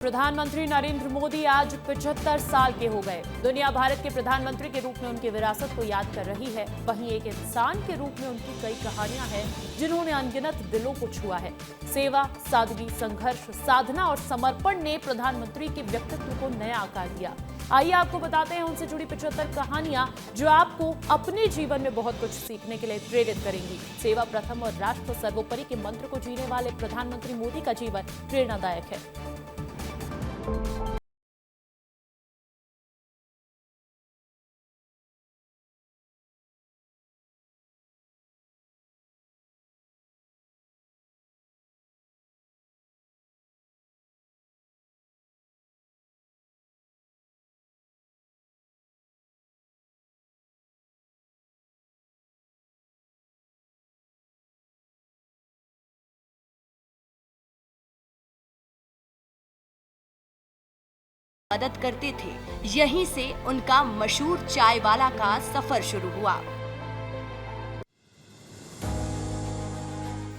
प्रधानमंत्री नरेंद्र मोदी आज 75 साल के हो गए। दुनिया भारत के प्रधानमंत्री के रूप में उनकी विरासत को याद कर रही है। वहीं एक इंसान के रूप में उनकी कई कहानियां हैं जिन्होंने अनगिनत दिलों को छुआ है। सेवा, सादगी, संघर्ष, साधना और समर्पण ने प्रधानमंत्री के व्यक्तित्व को नया आकार दिया। आइए आपको बताते हैं उनसे जुड़ी 75 कहानियां जो आपको अपने जीवन में बहुत कुछ सीखने के लिए प्रेरित करेंगी। सेवा प्रथम और राष्ट्र सर्वोपरि के मंत्र को जीने वाले प्रधानमंत्री मोदी का जीवन प्रेरणादायक है। मदद करते थे। यहीं से उनका मशहूर चाय वाला का सफर शुरू हुआ।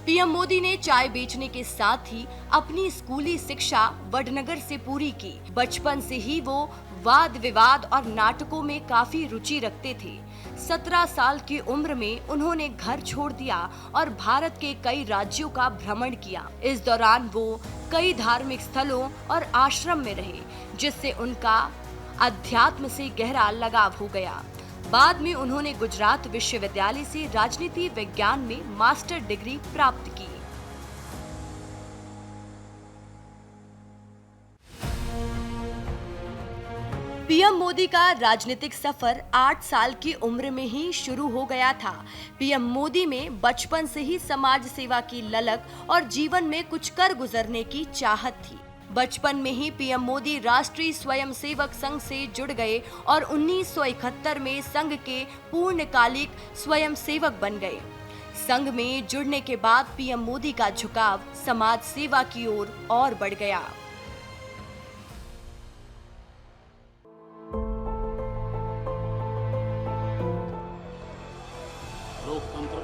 पीएम मोदी ने चाय बेचने के साथ ही अपनी स्कूली शिक्षा वडनगर से पूरी की। बचपन से ही वो वाद विवाद और नाटकों में काफी रुचि रखते थे। 17 साल की उम्र में उन्होंने घर छोड़ दिया और भारत के कई राज्यों का भ्रमण किया। इस दौरान वो कई धार्मिक स्थलों और आश्रम में रहे, जिससे उनका अध्यात्म से गहरा लगाव हो गया। बाद में उन्होंने गुजरात विश्वविद्यालय से राजनीति विज्ञान में मास्टर डिग्री प्राप्त की। पीएम मोदी का राजनीतिक सफर 8 साल की उम्र में ही शुरू हो गया था। पीएम मोदी में बचपन से ही समाज सेवा की ललक और जीवन में कुछ कर गुजरने की चाहत थी। बचपन में ही पीएम मोदी राष्ट्रीय स्वयंसेवक संघ से जुड़ गए और 1971 में संघ के पूर्णकालिक स्वयंसेवक बन गए। संघ में जुड़ने के बाद पीएम मोदी का झुकाव समाज सेवा की ओर और बढ़ गया। लोकतंत्र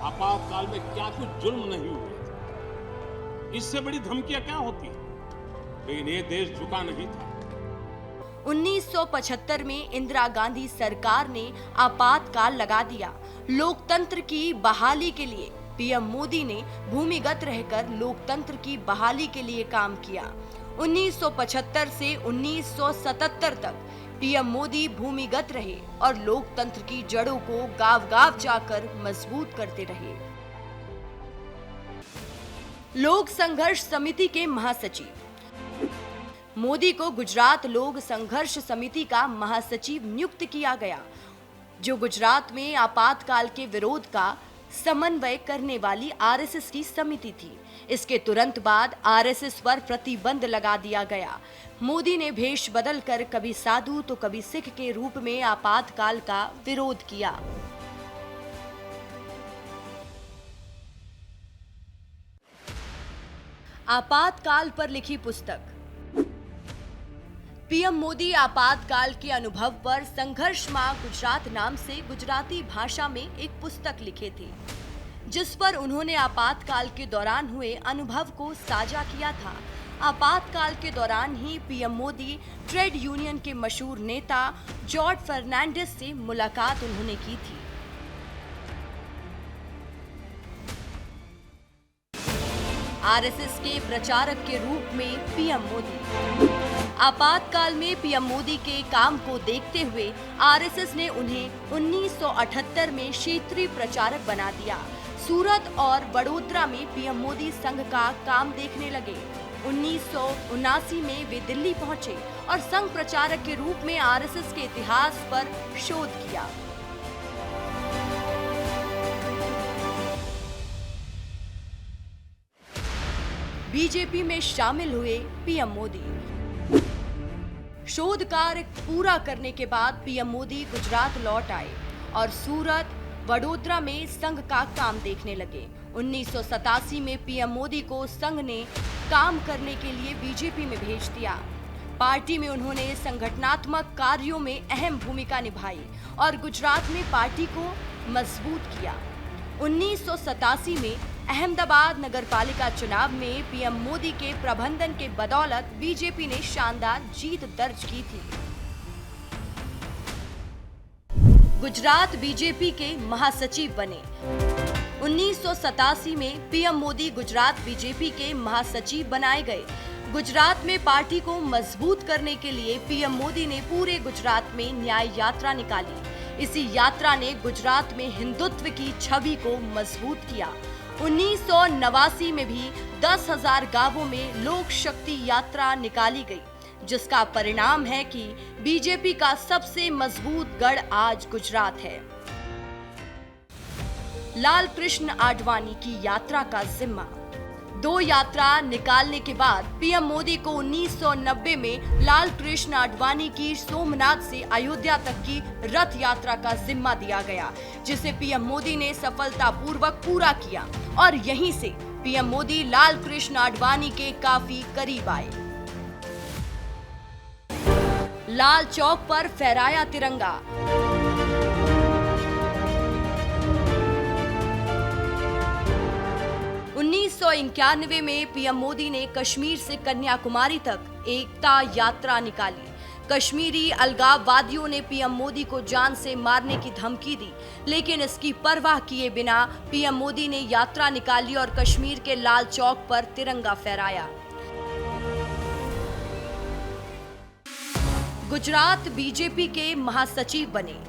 आपातकाल में क्या कुछ जुल्म नहीं हुए, इससे बड़ी धमकियां क्या होती, लेकिन ये देश झुका नहीं था। 1975 में इंदिरा गांधी सरकार ने आपातकाल लगा दिया। लोकतंत्र की बहाली के लिए पीएम मोदी ने भूमिगत रहकर लोकतंत्र की बहाली के लिए काम किया। 1975 से 1977 तक पीएम मोदी भूमिगत रहे और लोकतंत्र की जड़ों को गांव-गांव जाकर मजबूत करते रहे। लोक संघर्ष समिति के महासचिव मोदी को गुजरात लोक संघर्ष समिति का महासचिव नियुक्त किया गया, जो गुजरात में आपातकाल के विरोध का समन्वय करने वाली आरएसएस की समिति थी। इसके तुरंत बाद आरएसएस पर प्रतिबंध लगा दिया गया। मोदी ने भेष बदलकर कभी साधु तो कभी सिख के रूप में आपातकाल का विरोध किया। आपातकाल पर लिखी पुस्तक। पीएम मोदी आपातकाल के अनुभव पर संघर्ष मां गुजरात नाम से गुजराती भाषा में एक पुस्तक लिखे थे, जिस पर उन्होंने आपातकाल के दौरान हुए अनुभव को साझा किया था। आपातकाल के दौरान ही पीएम मोदी ट्रेड यूनियन के मशहूर नेता जॉर्ज फर्नांडिस से मुलाकात उन्होंने की थी। आरएसएस के प्रचारक के रूप में पीएम मोदी। आपातकाल में पीएम मोदी के काम को देखते हुए आरएसएस ने उन्हें 1978 में क्षेत्रीय प्रचारक बना दिया। सूरत और वडोदरा में पीएम मोदी संघ का काम देखने लगे। 1979 में वे दिल्ली पहुंचे और संघ प्रचारक के रूप में आरएसएस के इतिहास पर शोध किया। बीजेपी में शामिल हुए पीएम मोदी। शोध कार्य पूरा करने के बाद पीएम मोदी गुजरात लौट आए और सूरत, वडोदरा में संघ का काम देखने लगे। 1987 में पीएम मोदी को संघ ने काम करने के लिए बीजेपी में भेज दिया। पार्टी में उन्होंने संगठनात्मक कार्यों में अहम भूमिका निभाई और गुजरात में पार्टी को मजबूत किया। 1987 में अहमदाबाद नगरपालिका चुनाव में पीएम मोदी के प्रबंधन के बदौलत बीजेपी ने शानदार जीत दर्ज की थी। गुजरात बीजेपी के महासचिव बने। 1987 में पीएम मोदी गुजरात बीजेपी के महासचिव बनाए गए। गुजरात में पार्टी को मजबूत करने के लिए पीएम मोदी ने पूरे गुजरात में न्याय यात्रा निकाली। इसी यात्रा ने गुजरात में हिंदुत्व की छवि को मजबूत किया। 1989 में भी 10,000 गांवों में लोक शक्ति यात्रा निकाली गई, जिसका परिणाम है कि बीजेपी का सबसे मजबूत गढ़ आज गुजरात है। लाल कृष्ण आडवाणी की यात्रा का जिम्मा। 2 यात्रा निकालने के बाद पीएम मोदी को 1990 में लाल कृष्ण आडवाणी की सोमनाथ से अयोध्या तक की रथ यात्रा का जिम्मा दिया गया, जिसे पीएम मोदी ने सफलतापूर्वक पूरा किया और यहीं से पीएम मोदी लाल कृष्ण आडवाणी के काफी करीब आए। लाल चौक पर फहराया तिरंगा। उन्नीस 1991 में पीएम मोदी ने कश्मीर से कन्याकुमारी तक एकता यात्रा निकाली। कश्मीरी अलगाववादियों ने पीएम मोदी को जान से मारने की धमकी दी, लेकिन इसकी परवाह किए बिना पीएम मोदी ने यात्रा निकाली और कश्मीर के लाल चौक पर तिरंगा फहराया। गुजरात बीजेपी के महासचिव बने।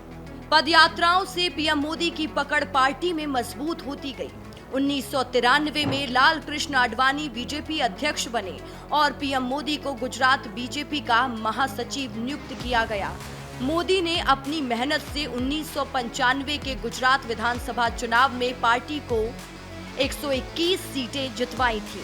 पदयात्राओं से पीएम मोदी की पकड़ पार्टी में मजबूत होती गई। 1993 में लाल कृष्ण आडवाणी बीजेपी अध्यक्ष बने और पीएम मोदी को गुजरात बीजेपी का महासचिव नियुक्त किया गया। मोदी ने अपनी मेहनत से 1995 के गुजरात विधानसभा चुनाव में पार्टी को 121 सीटें जितवाई थी।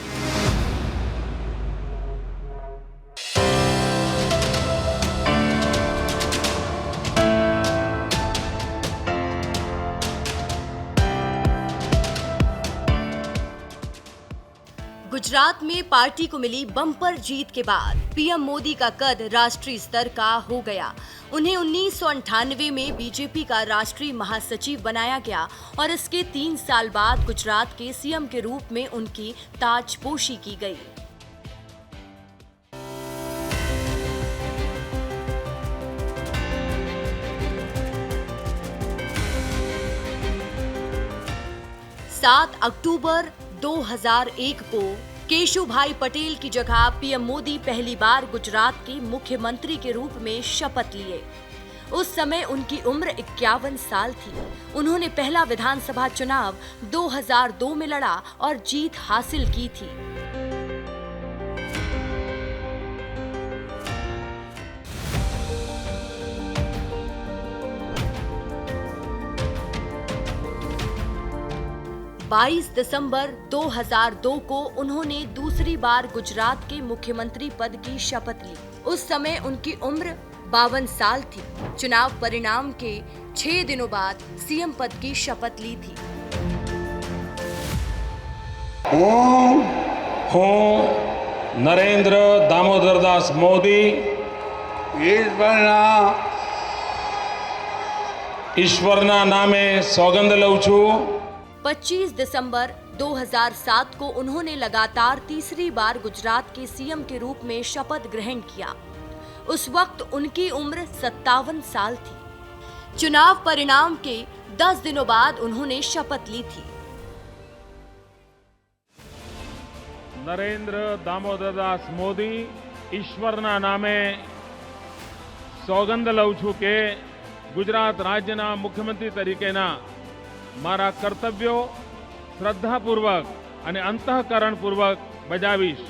गुजरात में पार्टी को मिली बम्पर जीत के बाद पीएम मोदी का कद राष्ट्रीय स्तर का हो गया। उन्हें 1998 में बीजेपी का राष्ट्रीय महासचिव बनाया गया और इसके 3 साल बाद गुजरात के सीएम के रूप में उनकी ताजपोशी की गई। सात अक्टूबर 2001 को केशुभाई पटेल की जगह पीएम मोदी पहली बार गुजरात के मुख्यमंत्री के रूप में शपथ लिए। उस समय उनकी उम्र 51 साल थी। उन्होंने पहला विधानसभा चुनाव 2002 में लड़ा और जीत हासिल की थी। बाईस दिसंबर 2002 को उन्होंने दूसरी बार गुजरात के मुख्यमंत्री पद की शपथ ली। उस समय उनकी उम्र 52 साल थी। चुनाव परिणाम के 6 दिनों बाद सीएम पद की शपथ ली थी। હું નરેન્દ્ર દામોદરદાસ મોદી ઈશ્વરના નામે સોગંદ લઉં છું। 25 दिसंबर 2007 को उन्होंने लगातार तीसरी बार गुजरात के सीएम के रूप में शपथ ग्रहण किया। उस वक्त उनकी उम्र 57 साल थी। चुनाव परिणाम के 10 दिनों बाद उन्होंने शपथ ली थी। નરેન્દ્ર દામોદરદાસ મોદી ઈશ્વરના નામે સોગંદ લઉં છું કે ગુજરાત રાજ્યના મુખ્યમંત્રી તરીકેના મારા કર્તવ્યો શ્રદ્ધાપૂર્વક અને અંતઃકરણપૂર્વક બજાવીશ।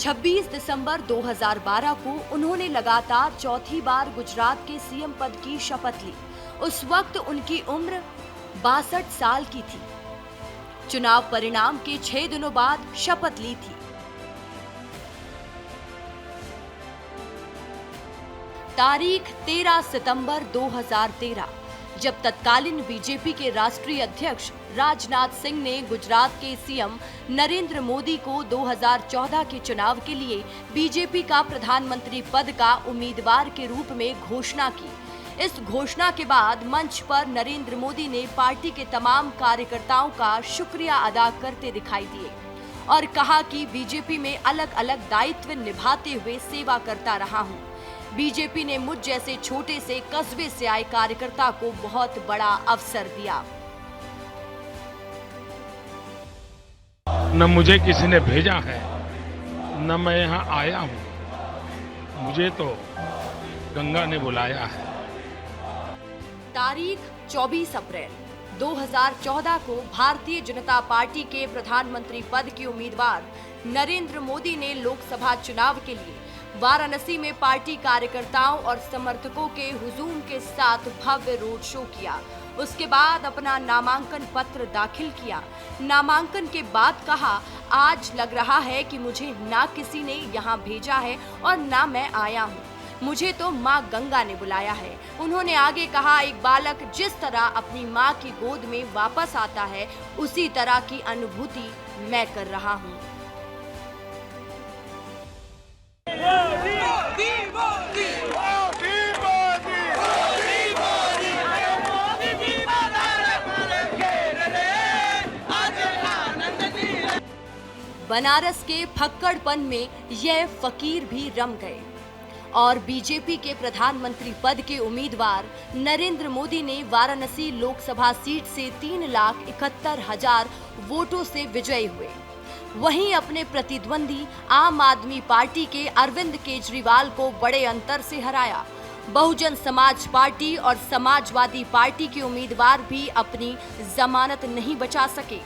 26 दिसंबर 2012 को उन्होंने लगातार चौथी बार गुजरात के सीएम पद की शपथ ली। उस वक्त उनकी उम्र 62 साल की थी। चुनाव परिणाम के 6 दिनों बाद शपथ ली थी। तारीख 13 सितंबर 2013, जब तत्कालीन बीजेपी के राष्ट्रीय अध्यक्ष राजनाथ सिंह ने गुजरात के सीएम नरेंद्र मोदी को 2014 के चुनाव के लिए बीजेपी का प्रधानमंत्री पद का उम्मीदवार के रूप में घोषणा की। इस घोषणा के बाद मंच पर नरेंद्र मोदी ने पार्टी के तमाम कार्यकर्ताओं का शुक्रिया अदा करते दिखाई दिए और कहा कि बीजेपी में अलग अलग दायित्व निभाते हुए सेवा करता रहा हूं। बीजेपी ने मुझ जैसे छोटे से कस्बे से आए कार्यकर्ता को बहुत बड़ा अवसर दिया। न मुझे किसी ने भेजा है, न मैं यहाँ आया हूँ, मुझे तो गंगा ने बुलाया है। तारीख 24 अप्रैल 2014 को भारतीय जनता पार्टी के प्रधानमंत्री पद के उम्मीदवार नरेंद्र मोदी ने लोकसभा चुनाव के लिए वाराणसी में पार्टी कार्यकर्ताओं और समर्थकों के हुजूम के साथ भव्य रोड शो किया। उसके बाद अपना नामांकन पत्र दाखिल किया। नामांकन के बाद कहा, आज लग रहा है कि मुझे ना किसी ने यहाँ भेजा है और ना मैं आया हूँ, मुझे तो माँ गंगा ने बुलाया है। उन्होंने आगे कहा, एक बालक जिस तरह अपनी माँ की गोद में वापस आता है, उसी तरह की अनुभूति मैं कर रहा हूँ। बनारस के फक्कड़पन में यह फकीर भी रम गए और बीजेपी के प्रधानमंत्री पद के उम्मीदवार नरेंद्र मोदी ने वाराणसी लोकसभा सीट से 3,71,000 वोटों से विजयी हुए। वहीं अपने प्रतिद्वंदी आम आदमी पार्टी के अरविंद केजरीवाल को बड़े अंतर से हराया। बहुजन समाज पार्टी और समाजवादी पार्टी के उम्मीदवार भी अपनी जमानत नहीं बचा सके।